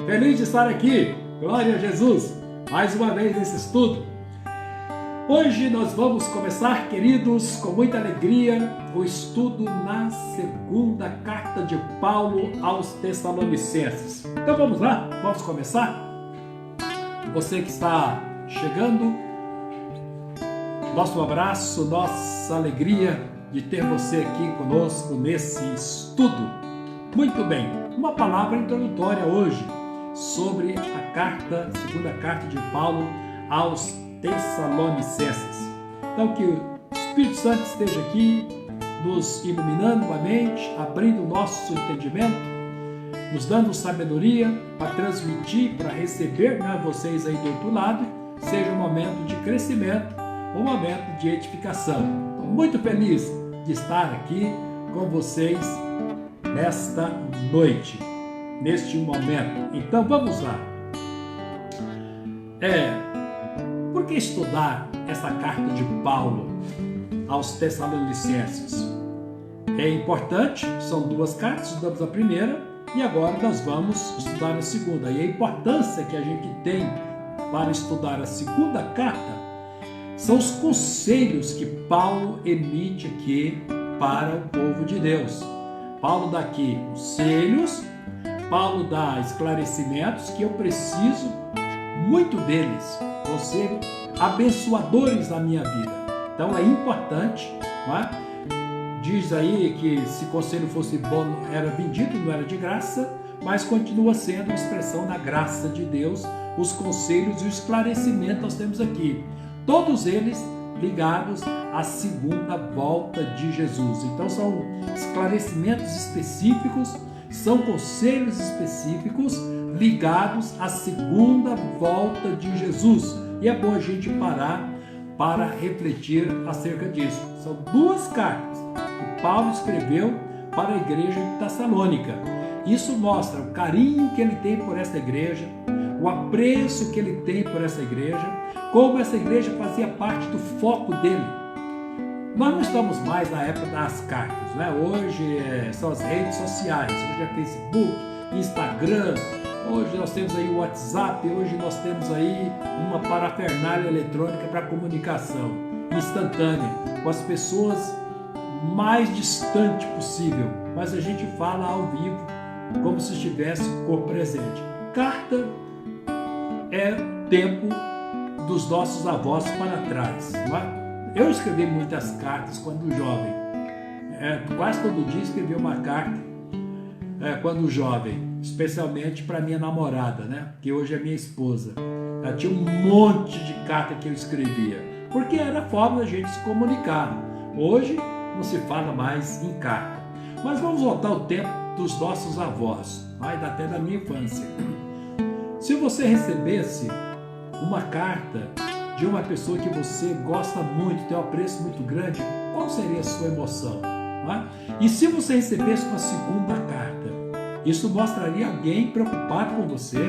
Feliz de estar aqui, glória a Jesus, mais uma vez nesse estudo. Hoje nós vamos começar, queridos, com muita alegria, o estudo na segunda carta de Paulo aos Tessalonicenses. Então vamos lá, vamos começar? Você que está chegando, nosso abraço, nossa alegria de ter você aqui conosco nesse estudo. Muito bem, uma palavra introdutória hoje sobre a segunda carta de Paulo aos Tessalonicenses. Então que o Espírito Santo esteja aqui, nos iluminando a mente, abrindo o nosso entendimento, nos dando sabedoria para transmitir, para receber vocês aí do outro lado, seja um momento de crescimento, um momento de edificação. Estou muito feliz de estar aqui com vocês nesta noite, neste momento. Então vamos lá. Por que estudar essa carta de Paulo aos Tessalonicenses? É importante, são duas cartas, estudamos a primeira e agora nós vamos estudar a segunda. E a importância que a gente tem para estudar a segunda carta são os conselhos que Paulo emite aqui para o povo de Deus. Paulo dá aqui conselhos, Paulo dá esclarecimentos que eu preciso muito deles, vão ser abençoadores na minha vida. Então é importante, não é? Diz aí que se conselho fosse bom, era vendido, não era de graça, mas continua sendo expressão da graça de Deus, os conselhos e o esclarecimento nós temos aqui. Todos eles ligados à segunda volta de Jesus. Então são esclarecimentos específicos, são conselhos específicos ligados à segunda volta de Jesus. E é bom a gente parar para refletir acerca disso. São duas cartas que Paulo escreveu para a igreja de Tessalônica. Isso mostra o carinho que ele tem por essa igreja, o apreço que ele tem por essa igreja, como essa igreja fazia parte do foco dele. Nós não estamos mais na época das cartas, né? Hoje são as redes sociais, hoje é Facebook, Instagram, hoje nós temos aí o WhatsApp, hoje nós temos aí uma parafernália eletrônica para comunicação instantânea, com as pessoas mais distante possível, mas a gente fala ao vivo, como se estivesse por presente. Carta é tempo dos nossos avós para trás. Eu escrevi muitas cartas quando jovem. Quase todo dia escrevi uma carta quando jovem, especialmente para minha namorada, né? Que hoje é minha esposa. Ela tinha um monte de carta que eu escrevia, porque era a forma da gente se comunicar. Hoje não se fala mais em carta. Mas vamos voltar ao tempo dos nossos avós, até da minha infância. Se você recebesse uma carta de uma pessoa que você gosta muito, tem um apreço muito grande, qual seria a sua emoção? E se você recebesse uma segunda carta, isso mostraria alguém preocupado com você,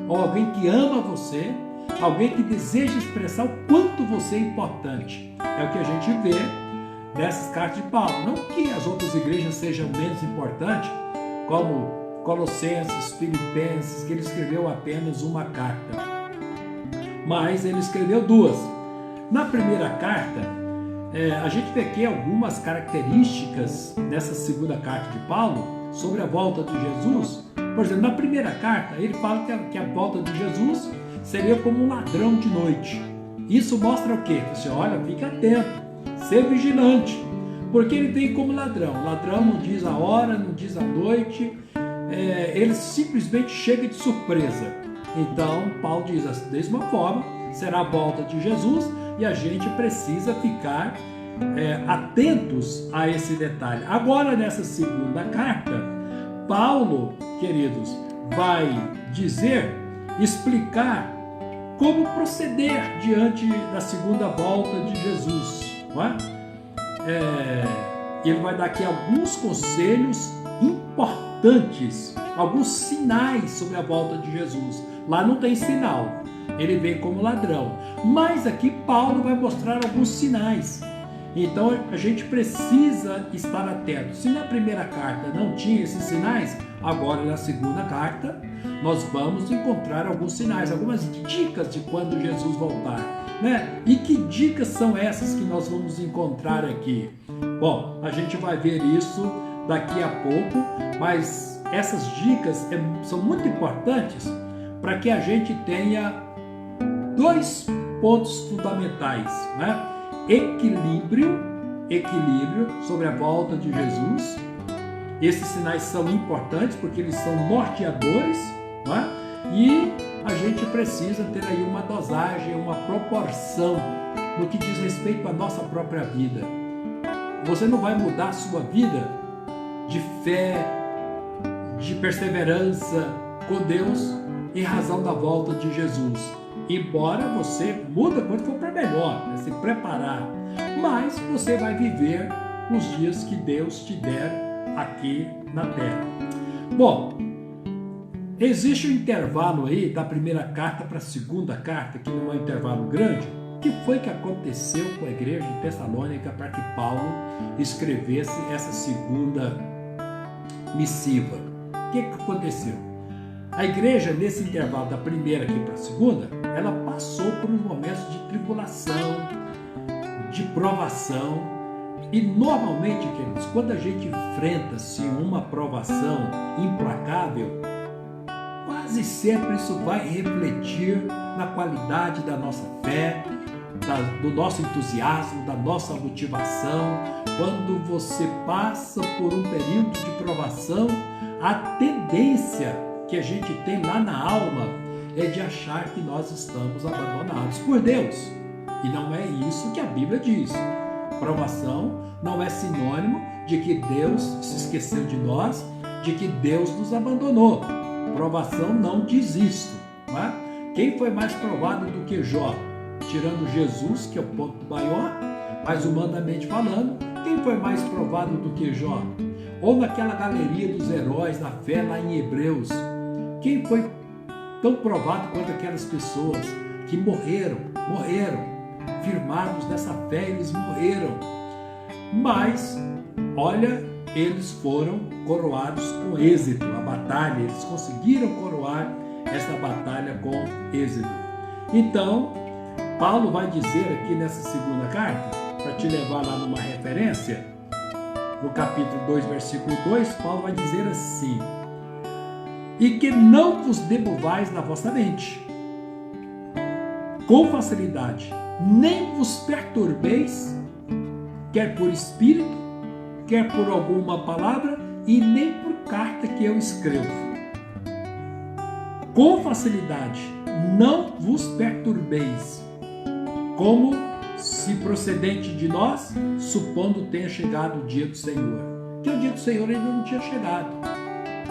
ou alguém que ama você, alguém que deseja expressar o quanto você é importante. É o que a gente vê nessas cartas de Paulo. Não que as outras igrejas sejam menos importantes, como Colossenses, Filipenses, que ele escreveu apenas uma carta, mas ele escreveu duas. Na primeira carta, a gente vê aqui algumas características dessa segunda carta de Paulo sobre a volta de Jesus. Por exemplo, na primeira carta, ele fala que a volta de Jesus seria como um ladrão de noite. Isso mostra o quê? Você olha, fica atento, ser vigilante, porque ele vem como ladrão. O ladrão não diz a hora, não diz a noite, ele simplesmente chega de surpresa. Então, Paulo diz, da mesma forma, será a volta de Jesus e a gente precisa ficar atentos a esse detalhe. Agora, nessa segunda carta, Paulo, queridos, vai explicar como proceder diante da segunda volta de Jesus. Não é? Ele vai dar aqui alguns conselhos importantes, alguns sinais sobre a volta de Jesus. Lá não tem sinal, ele vem como ladrão, mas aqui Paulo vai mostrar alguns sinais. Então a gente precisa estar atento. Se na primeira carta não tinha esses sinais, agora na segunda carta nós vamos encontrar alguns sinais, algumas dicas de quando Jesus voltar, né? E que dicas são essas que nós vamos encontrar aqui? Bom, a gente vai ver isso daqui a pouco, mas essas dicas são muito importantes para que a gente tenha dois pontos fundamentais, né? Equilíbrio sobre a volta de Jesus. Esses sinais são importantes porque eles são norteadores, né? E a gente precisa ter aí uma dosagem, uma proporção no que diz respeito à nossa própria vida. Você não vai mudar a sua vida de fé, de perseverança com Deus em razão da volta de Jesus. Embora você muda quando for para melhor, né? Se preparar, mas você vai viver os dias que Deus te der aqui na terra. Bom, existe um intervalo aí da primeira carta para a segunda carta, que não é um intervalo grande. O que foi que aconteceu com a igreja de Tessalônica para que Paulo escrevesse essa segunda missiva? O que aconteceu? A igreja, nesse intervalo da primeira aqui para a segunda, ela passou por uns momentos de tribulação, de provação. E normalmente, queridos, quando a gente enfrenta-se uma provação implacável, quase sempre isso vai refletir na qualidade da nossa fé, do nosso entusiasmo, da nossa motivação. Quando você passa por um período de provação, a tendência que a gente tem lá na alma é de achar que nós estamos abandonados por Deus. E não é isso que a Bíblia diz. Provação não é sinônimo de que Deus se esqueceu de nós, de que Deus nos abandonou. Provação não diz isso, não é? Quem foi mais provado do que Jó? Tirando Jesus, que é o ponto maior, mas humanamente falando, quem foi mais provado do que Jó? Ou naquela galeria dos heróis da fé lá em Hebreus, quem foi tão provado quanto aquelas pessoas que morreram, firmados nessa fé, eles morreram. Mas, olha, eles foram coroados com êxito, a batalha, eles conseguiram coroar essa batalha com êxito. Então, Paulo vai dizer aqui nessa segunda carta, para te levar lá numa referência, no capítulo 2, versículo 2, Paulo vai dizer assim: e que não vos demovais na vossa mente, com facilidade, nem vos perturbeis, quer por espírito, quer por alguma palavra, e nem por carta que eu escrevo. Com facilidade, não vos perturbeis, como se procedente de nós, supondo tenha chegado o dia do Senhor. Que o dia do Senhor ainda não tinha chegado,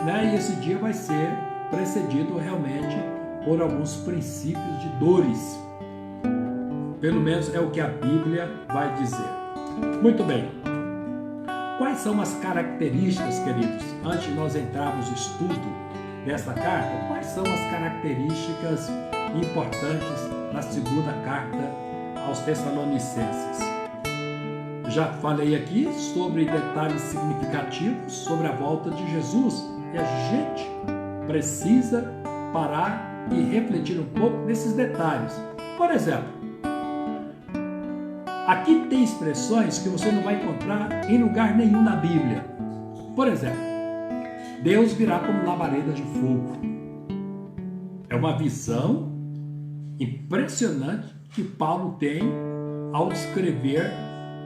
né? E esse dia vai ser precedido realmente por alguns princípios de dores. Pelo menos é o que a Bíblia vai dizer. Muito bem. Quais são as características, queridos, antes de nós entrarmos no estudo desta carta, quais são as características importantes na segunda carta aos Tessalonicenses? Já falei aqui sobre detalhes significativos sobre a volta de Jesus e a gente precisa parar e refletir um pouco nesses detalhes. Por exemplo, aqui tem expressões que você não vai encontrar em lugar nenhum na Bíblia. Por exemplo, Deus virá como labareda de fogo. É uma visão impressionante que Paulo tem ao descrever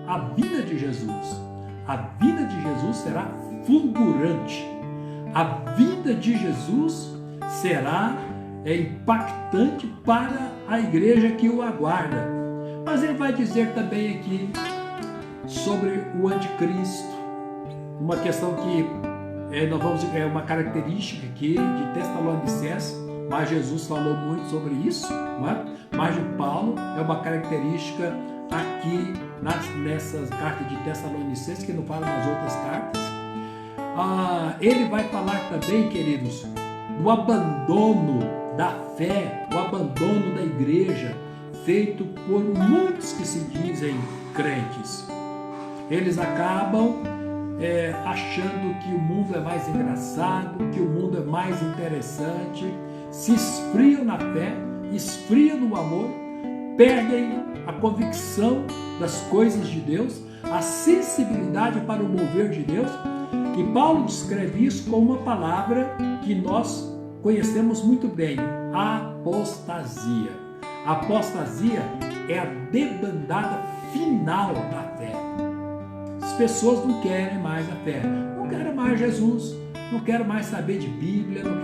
a vinda de Jesus. A vinda de Jesus será fulgurante. A vinda de Jesus será impactante para a igreja que o aguarda. Mas ele vai dizer também aqui sobre o anticristo, uma questão que é uma característica aqui de Tessalonicenses, mas Jesus falou muito sobre isso, não é? Mas de Paulo é uma característica aqui nessas cartas de Tessalonicenses, que não fala nas outras cartas. Ele vai falar também, queridos, do abandono da fé, o abandono da igreja, feito por muitos que se dizem crentes. Eles acabam achando que o mundo é mais engraçado, que o mundo é mais interessante, se esfriam na fé, esfriam no amor, perdem a convicção das coisas de Deus, a sensibilidade para o mover de Deus. E Paulo descreve isso com uma palavra que nós conhecemos muito bem: apostasia. A apostasia é a debandada final da fé. As pessoas não querem mais a fé, não querem mais Jesus, não quero mais saber de Bíblia, não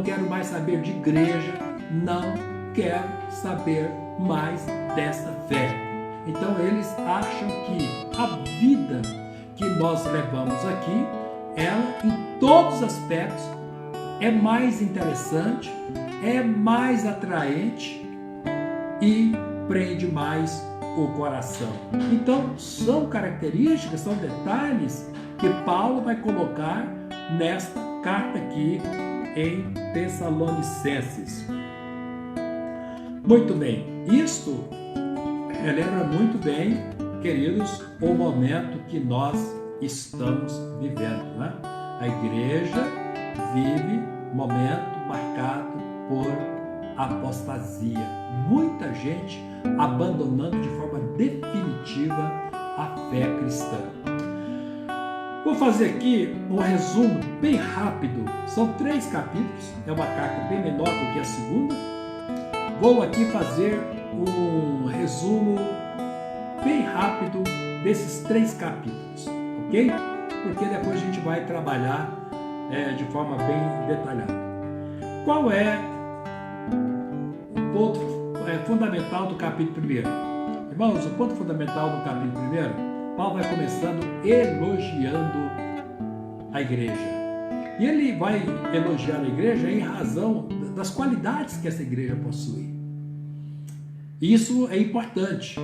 quero mais saber de igreja, não quero saber mais dessa fé. Então eles acham que a vida que nós levamos aqui, ela em todos os aspectos é mais interessante, é mais atraente e prende mais o coração. Então são características, são detalhes que Paulo vai colocar nesta carta aqui em Tessalonicenses. Muito bem, isto relembra muito bem, queridos, o momento que nós estamos vivendo, né? A igreja vive um momento marcado por apostasia. Muita gente abandonando de forma definitiva a fé cristã. Vou fazer aqui um resumo bem rápido. São 3 capítulos, é uma carta bem menor do que a segunda. Vou aqui fazer um resumo bem rápido desses 3 capítulos, ok? Porque depois a gente vai trabalhar de forma bem detalhada. Qual é o ponto fundamental do capítulo 1? Irmãos, o ponto fundamental do capítulo 1, Paulo vai começando elogiando a igreja. E ele vai elogiar a igreja em razão das qualidades que essa igreja possui. Isso é importante,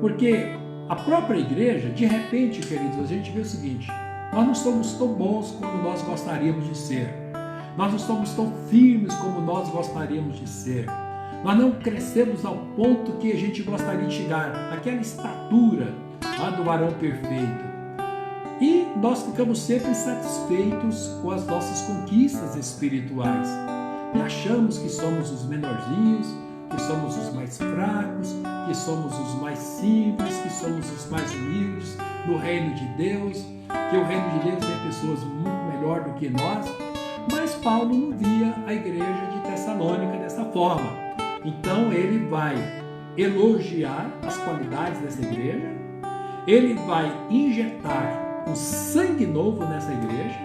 porque a própria igreja, de repente, queridos, a gente vê o seguinte: nós não somos tão bons como nós gostaríamos de ser. Nós não somos tão firmes como nós gostaríamos de ser. Nós não crescemos ao ponto que a gente gostaria de chegar, aquela estatura do varão perfeito. E nós ficamos sempre insatisfeitos com as nossas conquistas espirituais. E achamos que somos os menorzinhos, que somos os mais fracos, que somos os mais simples, que somos os mais humildes no reino de Deus, que o reino de Deus tem pessoas muito melhor do que nós. Mas Paulo não via a igreja de Tessalônica dessa forma. Então ele vai elogiar as qualidades dessa igreja, ele vai injetar um sangue novo nessa igreja.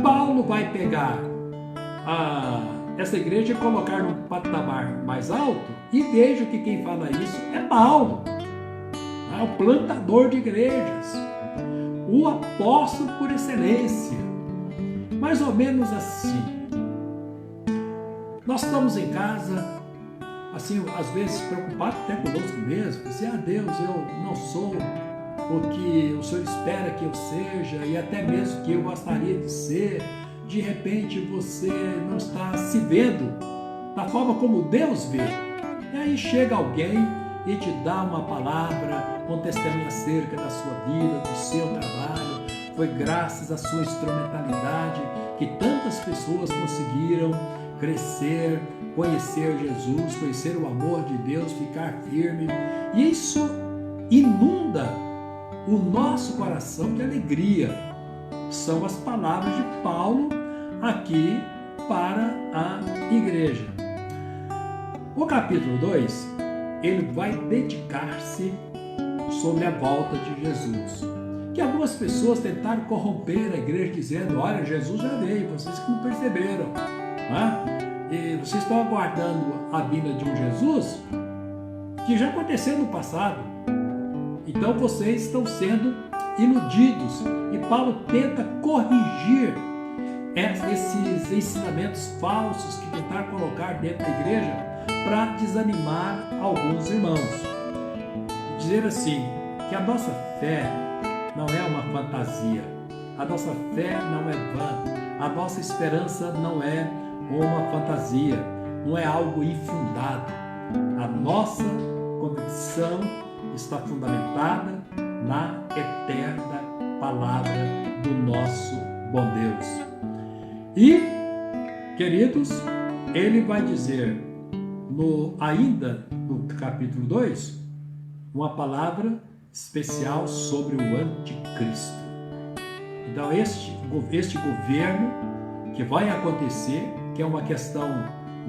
Paulo vai pegar essa igreja e colocar num patamar mais alto, e veja que quem fala isso é Paulo, o plantador de igrejas, o apóstolo por excelência. Mais ou menos assim. Nós estamos em casa, assim, às vezes preocupados até conosco mesmo, assim, Deus, eu não sou o que o Senhor espera que eu seja, e até mesmo que eu gostaria de ser. De repente você não está se vendo da forma como Deus vê. E aí chega alguém e te dá uma palavra, um testemunho acerca da sua vida, do seu trabalho. Foi graças à sua instrumentalidade que tantas pessoas conseguiram crescer, conhecer Jesus, conhecer o amor de Deus, ficar firme. E isso inunda o nosso coração de alegria. São as palavras de Paulo aqui para a igreja. O capítulo 2, ele vai dedicar-se sobre a volta de Jesus. Que algumas pessoas tentaram corromper a igreja dizendo: olha, Jesus já veio, vocês que não perceberam, né? E vocês estão aguardando a vinda de um Jesus que já aconteceu no passado. Então vocês estão sendo iludidos. E Paulo tenta corrigir esses ensinamentos falsos que tentaram colocar dentro da igreja para desanimar alguns irmãos. Dizer assim, que a nossa fé não é uma fantasia, a nossa fé não é vã, a nossa esperança não é uma fantasia, não é algo infundado. A nossa convicção está fundamentada na eterna palavra do nosso bom Deus. E, queridos, ele vai dizer ainda no capítulo 2 uma palavra especial sobre o anticristo. Então este governo que vai acontecer, que é uma questão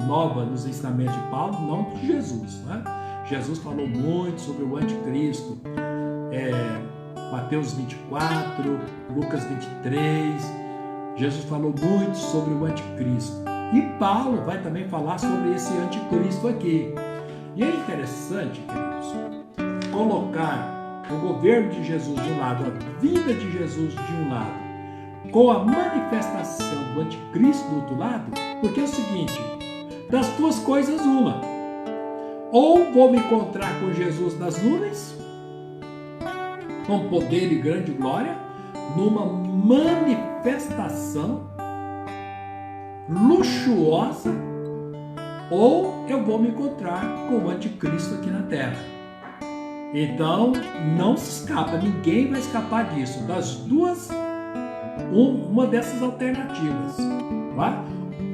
nova nos ensinamentos de Paulo, não de Jesus, né? Jesus falou muito sobre o anticristo, Mateus 24, Lucas 23, Jesus falou muito sobre o anticristo. E Paulo vai também falar sobre esse anticristo aqui. E é interessante, queridos, colocar o governo de Jesus de um lado, a vida de Jesus de um lado, com a manifestação do anticristo do outro lado, porque é o seguinte: das duas coisas uma, ou vou me encontrar com Jesus nas nuvens, com poder e grande glória, numa manifestação luxuosa, ou eu vou me encontrar com o anticristo aqui na terra. Então, não se escapa, ninguém vai escapar disso. Das duas, uma dessas alternativas. Tá?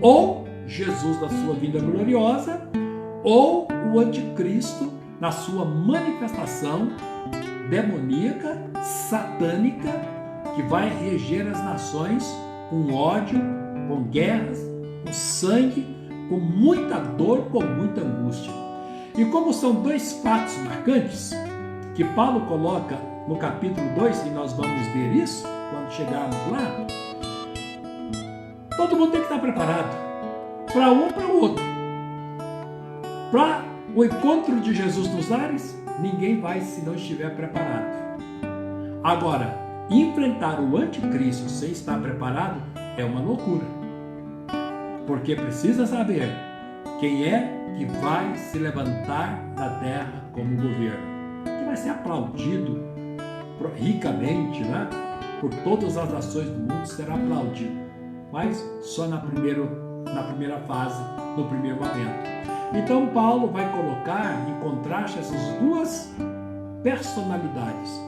Ou Jesus na sua vinda gloriosa, ou o anticristo na sua manifestação demoníaca, satânica, que vai reger as nações com ódio, com guerras, com sangue, com muita dor, com muita angústia. E como são dois fatos marcantes que Paulo coloca no capítulo 2, e nós vamos ver isso quando chegarmos lá, todo mundo tem que estar preparado para um ou para o outro. Para o encontro de Jesus nos ares, ninguém vai se não estiver preparado. Agora, enfrentar o anticristo sem estar preparado é uma loucura. Porque precisa saber quem é que vai se levantar na terra como governo. Que vai ser aplaudido ricamente, né? Por todas as nações do mundo será aplaudido. Mas só na primeira fase, no primeiro momento. Então Paulo vai colocar em contraste essas duas personalidades.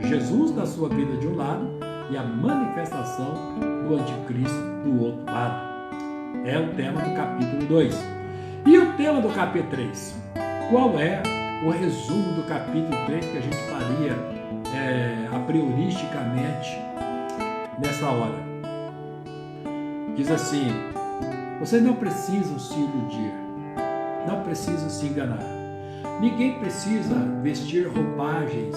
Jesus da sua vida de um lado e a manifestação do anticristo do outro lado. É o tema do capítulo 2. E o tema do capítulo 3? Qual é o resumo do capítulo 3 que a gente faria a prioristicamente nessa hora? Diz assim: vocês não precisam se iludir, não precisam se enganar. Ninguém precisa vestir roupagens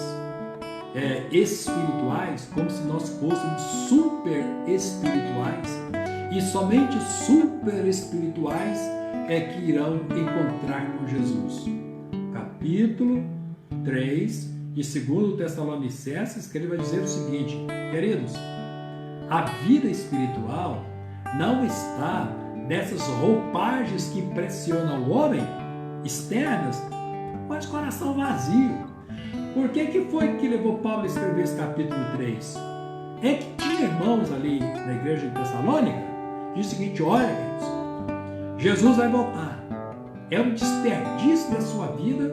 espirituais como se nós fôssemos super espirituais, e somente super espirituais é que irão encontrar com Jesus. Capítulo 3 de 2 Tessalonicenses, que ele vai dizer o seguinte: queridos, a vida espiritual não está nessas roupagens que impressionam o homem, externas, mas coração vazio. Por que foi que levou Paulo a escrever esse capítulo 3? É que tinha irmãos ali na igreja de Tessalônica, diz o seguinte: olha, queridos, Jesus vai voltar. É um desperdício da sua vida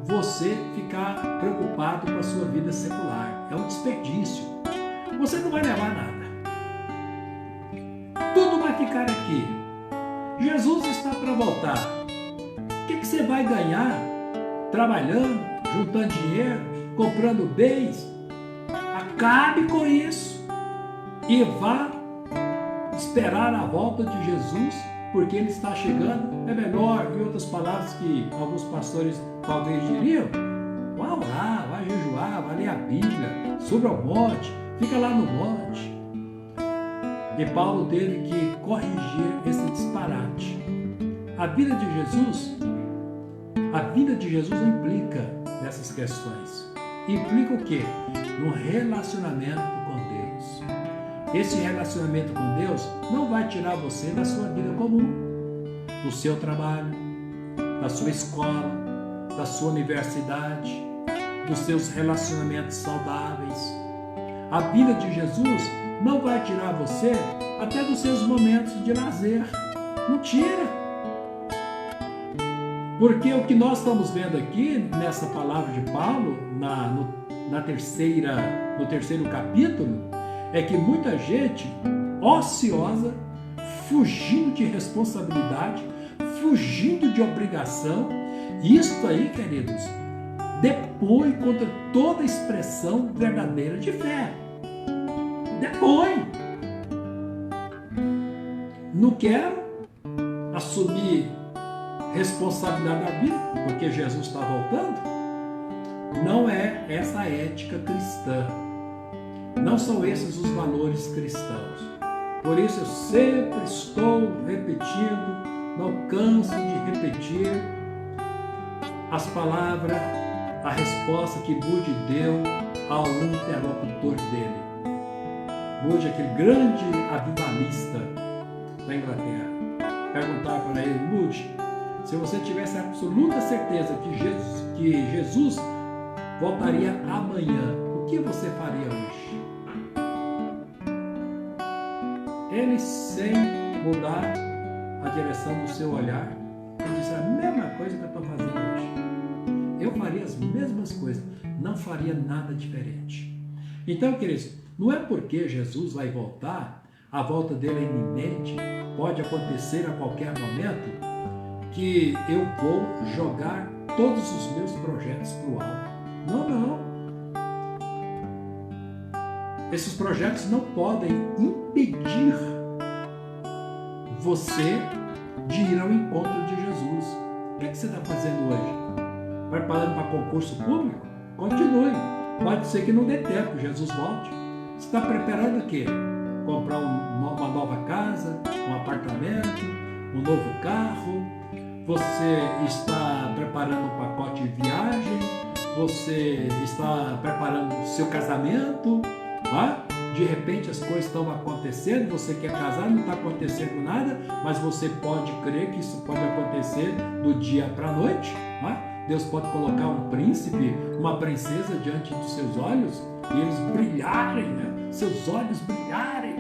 você ficar preocupado com a sua vida secular. É um desperdício. Você não vai levar nada. Tudo vai ficar aqui. Jesus está para voltar. O que você vai ganhar trabalhando, juntando dinheiro, comprando bens? Acabe com isso e vá esperar a volta de Jesus, porque ele está chegando. É melhor, em outras palavras que alguns pastores talvez diriam, vá orar, vá jejuar, vá ler a Bíblia, suba ao monte, fica lá no monte. E Paulo teve que corrigir esse disparate. A vida de Jesus não implica nessas questões. Implica o quê? Um relacionamento com Deus. Esse relacionamento com Deus não vai tirar você da sua vida comum, do seu trabalho, da sua escola, da sua universidade, dos seus relacionamentos saudáveis. A vida de Jesus não vai tirar você até dos seus momentos de lazer. Não tira. Porque o que nós estamos vendo aqui nessa palavra de Paulo, no terceiro capítulo, é que muita gente ociosa, fugindo de responsabilidade, fugindo de obrigação, isso aí, queridos, depõe contra toda expressão verdadeira de fé. Depõe. Não quero assumir responsabilidade da vida, porque Jesus está voltando. Não é essa a ética cristã. Não são esses os valores cristãos. Por isso eu sempre estou repetindo, não canso de repetir as palavras, a resposta que Moody deu ao interlocutor dele. Moody, aquele grande avivalista da Inglaterra. Perguntar para ele: Moody, se você tivesse absoluta certeza que Jesus voltaria amanhã, o que você faria hoje? Ele, sem mudar a direção do seu olhar, ele disse a mesma coisa que eu estou fazendo hoje. Eu faria as mesmas coisas, não faria nada diferente. Então, queridos, não é porque Jesus vai voltar, a volta dele é iminente, pode acontecer a qualquer momento, que eu vou jogar todos os meus projetos para o alto. Não, não. Esses projetos não podem impedir você de ir ao encontro de Jesus. O que você está fazendo hoje? Preparando para concurso público? Continue. Pode ser que não dê tempo, Jesus volte. Você está preparando o quê? Comprar uma nova casa, um apartamento, um novo carro? Você está preparando um pacote de viagem? Você está preparando o seu casamento? De repente as coisas estão acontecendo, você quer casar, não está acontecendo nada, mas você pode crer que isso pode acontecer do dia para a noite. Deus pode colocar um príncipe, uma princesa diante dos seus olhos e eles brilharem, né? Seus olhos brilharem.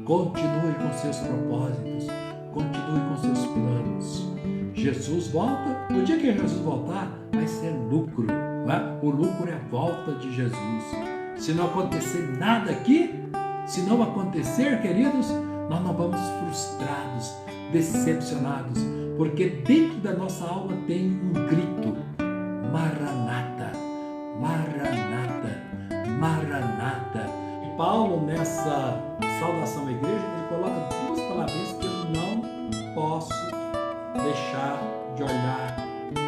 Continue com seus propósitos, continue com seus planos. Jesus volta, no dia que Jesus voltar, vai ser lucro. O lucro é a volta de Jesus. Se não acontecer nada aqui, se não acontecer, queridos, nós não vamos frustrados, decepcionados, porque dentro da nossa alma tem um grito: Maranata, Maranata, Maranata. E Paulo, nessa saudação à igreja, ele coloca duas palavras que eu não posso deixar de olhar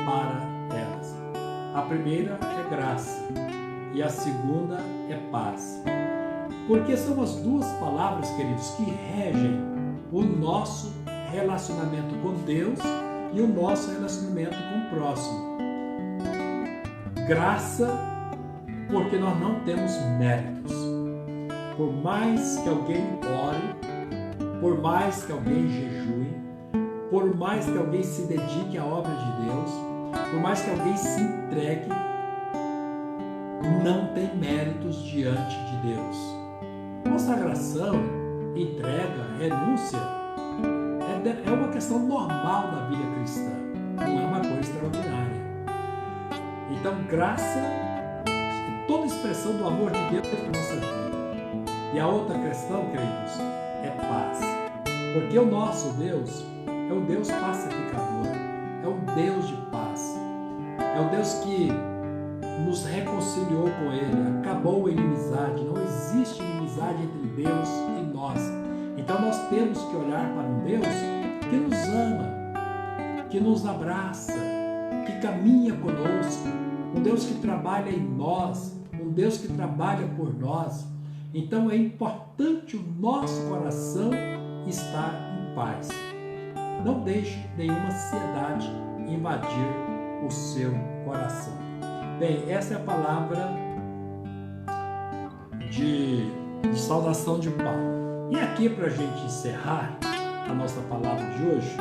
para elas. A primeira é graça e a segunda é paz. Porque são as duas palavras, queridos, que regem o nosso relacionamento com Deus e o nosso relacionamento com o próximo. Graça, porque nós não temos méritos. Por mais que alguém ore, por mais que alguém jejue, por mais que alguém se dedique à obra de Deus, por mais que alguém se entregue, não tem méritos diante de Deus. Consagração, entrega, renúncia é uma questão normal da vida cristã, não é uma coisa extraordinária. Então, graça é toda expressão do amor de Deus para a nossa vida. E a outra questão, queridos, é paz. Porque o nosso Deus é um Deus pacificador, é um Deus de paz, é um Deus que nos reconciliou com Ele, acabou a inimizade, não existe inimizade entre Deus e nós. Então nós temos que olhar para um Deus que nos ama, que nos abraça, que caminha conosco, um Deus que trabalha em nós, um Deus que trabalha por nós. Então é importante o nosso coração estar em paz. Não deixe nenhuma ansiedade invadir o seu coração. Bem, essa é a palavra de saudação de Paulo. E aqui, para a gente encerrar a nossa palavra de hoje,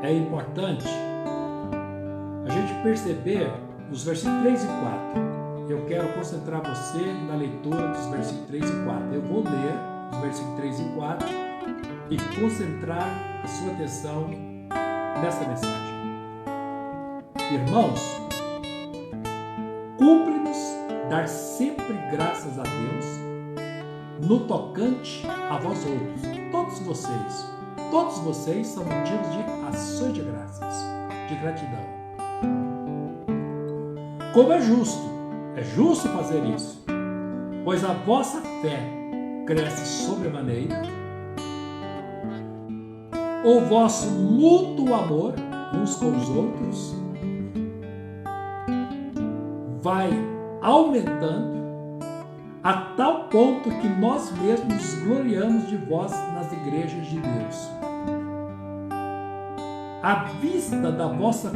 é importante a gente perceber os versículos 3 e 4. Eu quero concentrar você na leitura dos versículos 3 e 4. Eu vou ler os versículos 3 e 4 e concentrar a sua atenção nessa mensagem. Irmãos, cumpre-nos dar sempre graças a Deus no tocante a vós outros. Todos vocês são motivos de ações de graças, de gratidão. Como é justo fazer isso, pois a vossa fé cresce sobremaneira, o vosso mútuo amor uns com os outros vai aumentando a tal ponto que nós mesmos nos gloriamos de vós nas igrejas de Deus. À vista da vossa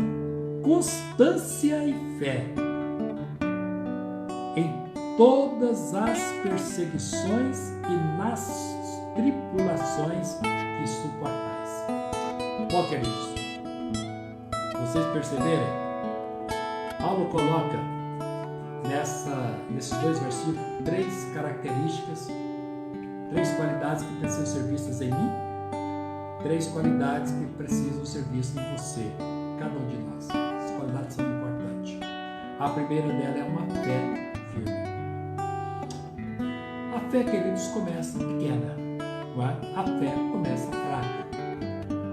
constância e fé em todas as perseguições e nas tribulações que suportais. Bom, queridos, vocês perceberem, Paulo coloca nesses dois versículos 3 características, 3 qualidades que precisam ser vistas em mim, 3 qualidades que precisam ser vistas em você, cada um de nós. Essas qualidades são importantes. A primeira dela é uma fé firme. A fé, queridos, começa pequena, não é? A fé começa fraca.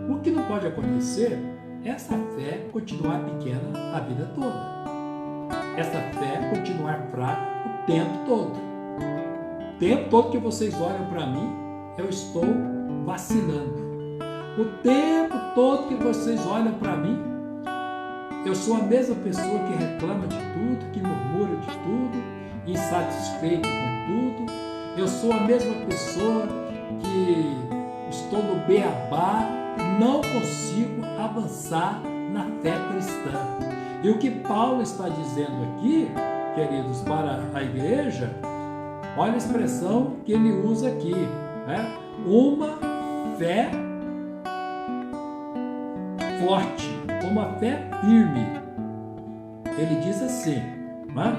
O que não pode acontecer é essa fé continuar pequena a vida toda. Essa fé continuar fraca o tempo todo. O tempo todo que vocês olham para mim, eu estou vacilando. O tempo todo que vocês olham para mim, eu sou a mesma pessoa que reclama de tudo, que murmura de tudo, insatisfeito com tudo. Eu sou a mesma pessoa que estou no beabá, não consigo avançar na fé cristã. E o que Paulo está dizendo aqui, queridos, para a igreja, olha a expressão que ele usa aqui, né? Uma fé forte, uma fé firme. Ele diz assim, né?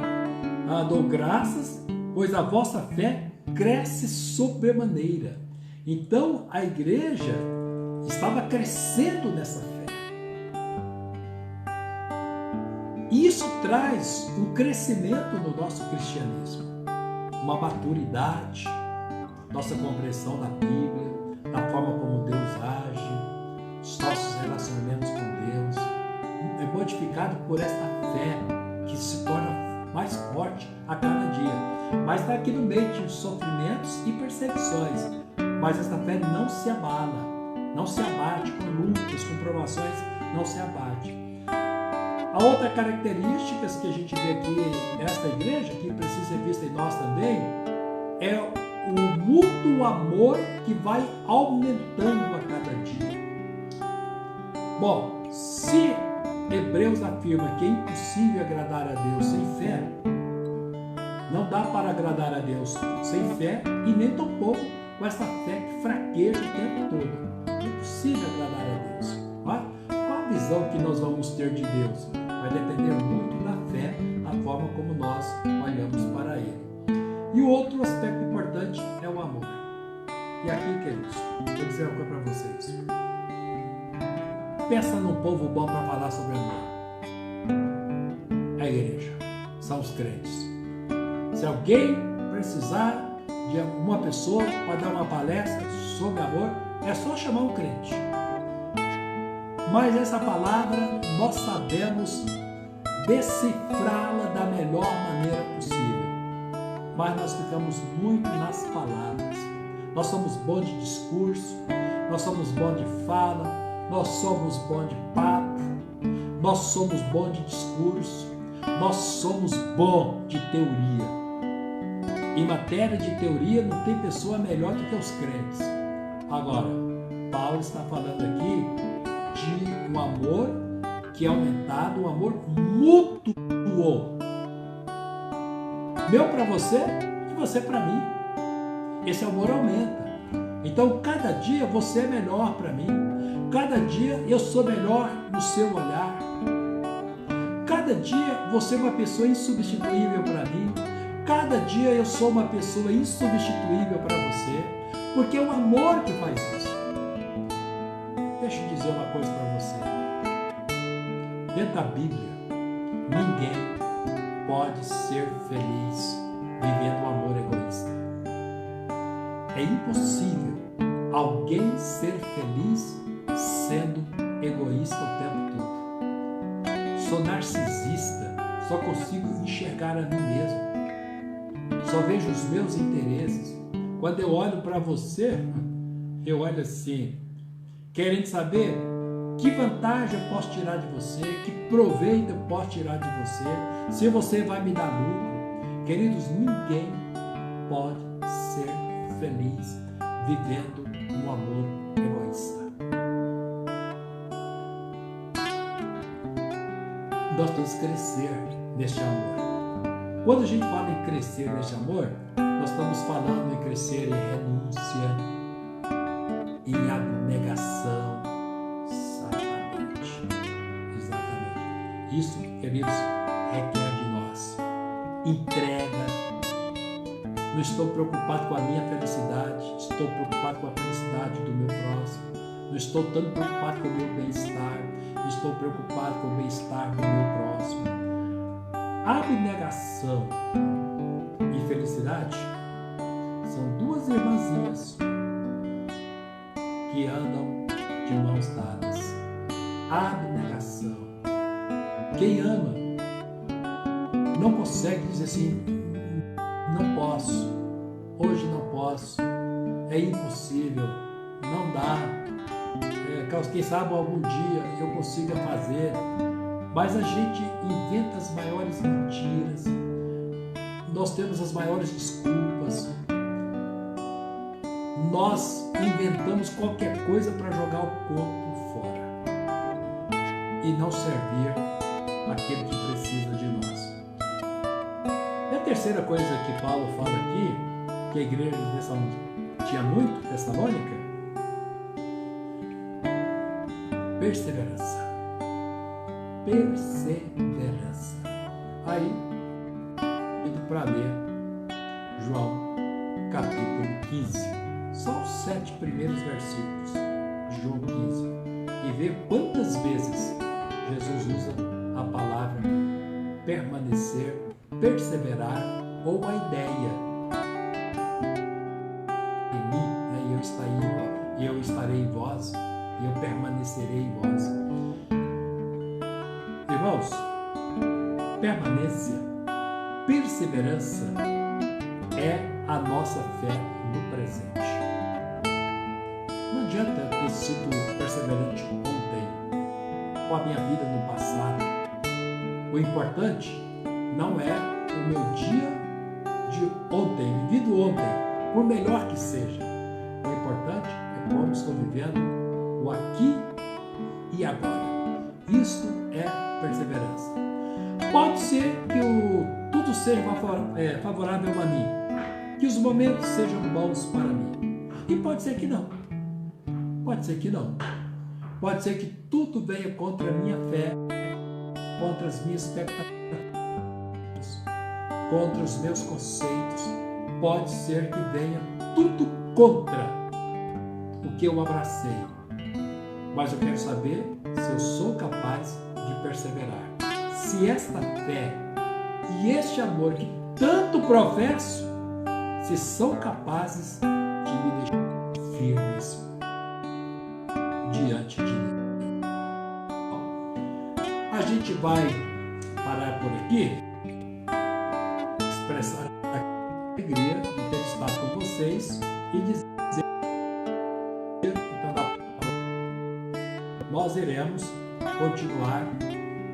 Dou graças, pois a vossa fé cresce sobremaneira. Então a igreja estava crescendo nessa fé. Isso traz um crescimento no nosso cristianismo, uma maturidade, nossa compreensão da Bíblia, da forma como Deus age, os nossos relacionamentos com Deus, é modificado por esta fé que se torna mais forte a cada dia. Mas está aqui no meio de sofrimentos e perseguições, mas esta fé não se abala, não se abate com lutas, com provações, não se abate. A outra característica que a gente vê aqui nesta igreja, que precisa ser vista em nós também, é o mútuo amor que vai aumentando a cada dia. Bom, se Hebreus afirma que é impossível agradar a Deus sem fé, não dá para agradar a Deus sem fé e nem tampouco com essa fé que fraqueja o tempo todo. É impossível agradar a Deus. Qual a visão que nós vamos ter de Deus? Vai depender muito da fé, da forma como nós olhamos para Ele. E o outro aspecto importante é o amor. E aqui, queridos, vou dizer uma coisa para vocês. Pensa num povo bom para falar sobre amor. É a igreja, são os crentes. Se alguém precisar de uma pessoa para dar uma palestra sobre amor, é só chamar um crente. Mas essa palavra nós sabemos decifrá-la da melhor maneira possível. Mas nós ficamos muito nas palavras. Nós somos bons de discurso, nós somos bons de fala, nós somos bons de papo, nós somos bons de discurso, nós somos bons de teoria. Em matéria de teoria não tem pessoa melhor do que os crentes. Agora, Paulo está falando aqui de um amor que é aumentado, um amor mútuo. Meu para você e você para mim. Esse amor aumenta. Então, cada dia você é melhor para mim. Cada dia eu sou melhor no seu olhar. Cada dia você é uma pessoa insubstituível para mim. Cada dia eu sou uma pessoa insubstituível para você. Porque é o amor que faz isso. Deixa eu dizer uma coisa para você. Dentro da Bíblia, ninguém pode ser feliz vivendo um amor egoísta. É impossível alguém ser feliz sendo egoísta o tempo todo. Sou narcisista, só consigo enxergar a mim mesmo. Só vejo os meus interesses. Quando eu olho para você, eu olho assim, querendo saber que vantagem eu posso tirar de você, que proveito eu posso tirar de você, se você vai me dar lucro. Queridos, ninguém pode ser feliz vivendo um amor egoísta. Nós temos que crescer neste amor. Quando a gente fala em crescer neste amor, nós estamos falando em crescer em renúncia, em abnegação. Exatamente. Isso, queridos, requer de nós entrega. Não estou preocupado com a minha felicidade, estou preocupado com a felicidade do meu próximo. Não estou tão preocupado com o meu bem-estar, estou preocupado com o bem-estar do meu próximo. Abnegação e felicidade são duas irmãzinhas que andam de mãos dadas. Abnegação. Quem ama não consegue dizer assim, não posso, hoje não posso, é impossível, não dá, quem sabe algum dia eu consiga fazer, mas a gente inventa as maiores mentiras, nós temos as maiores desculpas, nós inventamos qualquer coisa para jogar o corpo fora e não servir aquele que precisa de nós. E a terceira coisa que Paulo fala aqui, que a igreja tinha muito, Tessalônica, perseverança. Perseverança. Aí, indo para ler João, capítulo 15, só os 7 primeiros versículos de João 15, e ver quantas vezes Jesus usa a palavra permanecer, perseverar, ou a ideia em mim, e eu estarei em vós, e eu permanecerei em vós. Irmãos, permanência, perseverança é a nossa fé no presente. Não adianta ter sido perseverante ontem, ou a minha vida no passado. O importante não é o meu dia de ontem, vivido ontem, por melhor que seja. O importante é como estou vivendo o aqui e agora. Isto é perseverança. Pode ser que tudo seja favorável a mim, que os momentos sejam bons para mim. E pode ser que não. Pode ser que não. Pode ser que tudo venha contra a minha fé, contra as minhas expectativas, contra os meus conceitos. Pode ser que venha tudo contra o que eu abracei. Mas eu quero saber se eu sou capaz de perseverar. Se esta fé e este amor que tanto professo, se são capazes de me deixar firmes diante de Deus. A gente vai parar por aqui, expressar a alegria de ter estado com vocês e dizer nós iremos continuar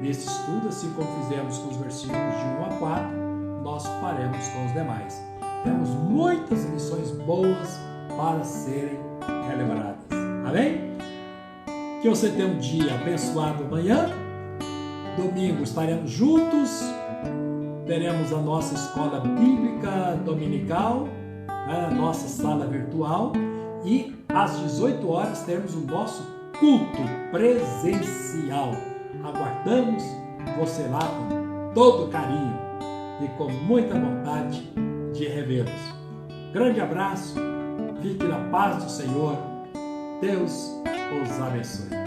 nesse estudo, assim como fizemos com os versículos de 1 a 4, nós faremos com os demais. Temos muitas lições boas para serem relembradas. Amém? Que você tenha um dia abençoado amanhã. Domingo estaremos juntos. Teremos a nossa escola bíblica dominical, a nossa sala virtual. E às 18 horas teremos o nosso culto presencial. Aguardamos você lá com todo carinho e com muita vontade de revê-los. Grande abraço, fique na paz do Senhor. Deus os abençoe.